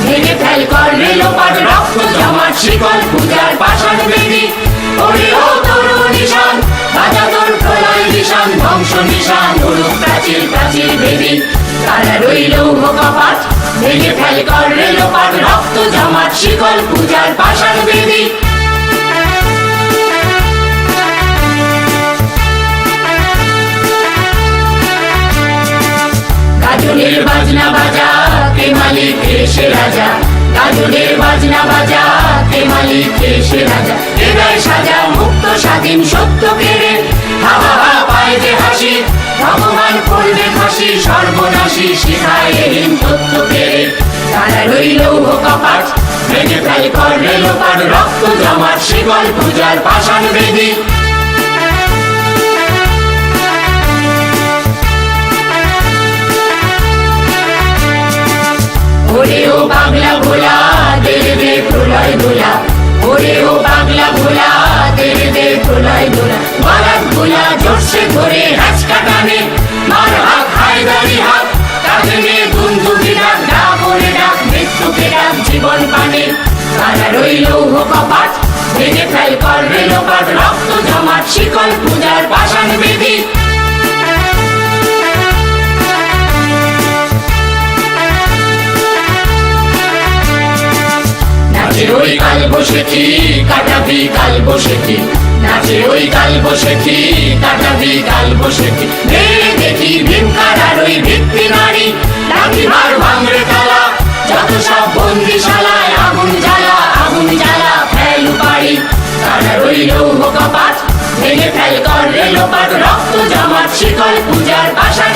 ভেঙে ফেল কর রেলোপাট রক্ত জমাট শিকল পূজার পাষাণ বেদি। ওরে ও তোর নিশান বাজা তোর প্রলয় নিশান ধ্বংস নিশান উড়ুক প্রাচীর প্রাচীর বেদি। তারা রইল কপাট ভেঙে ফেল কর রেলোপাট রক্ত জমাট শিকল পূজার পাষাণ বেদি। গাজনের বাজনা বাজা কে মালিক এসে রাজা। গাজনের বাজনা বাজা কে মালিক এসে রাজা। হৃদয় সাজা মুক্ত স্বাধীন সত্য কেড়ে হা হা হা পায় যে হাসি। ভগবান করবে ফাঁসি সর্বনাশী শিখায় এহীন সত্য কেড়ে। তারা রইল কপাট ভেঙে ফেল কর রেলোপাট রক্ত জমাট শিকল পূজার পাষাণ বেদি। ওরে ও পাগলা ভোলা দে দে প্রলয় দোলা। ওরে ও পাগলা ভোলা দে দে প্রলয় দোলা। বারাত ভোলা জোরসে ধরে হ্যাচকা টানে মার হাত হায়দারি হাত। তাকে নিয়ে বন্ধুকে ডাক ডাক ওরে ডাক মৃত্যুকে ডাক জীবন পানে। তারা রইল কপাট ভেঙে ফেল কর রেলোপাট রক্ত জমাট শিকল পূজার পাষাণ বেদি। নাচে ওই কাল বসেছি কাটাবি কাল বসেছি। নাচে ওই কাল বসেছি কাটাবি কাল বসেছি। দেখি ভীমকার আর ওই ভিত্তি নারী লাঠি মার ভাঙড়ে তালা। যত সব বন্দিশালায় আগুন জ্বালা আগুন জ্বালা ফেল পারি। তারা রইল কপাট ভেঙে ফেল কর রেলোপাট রক্ত জমাট শিকল পূজার পাষাণ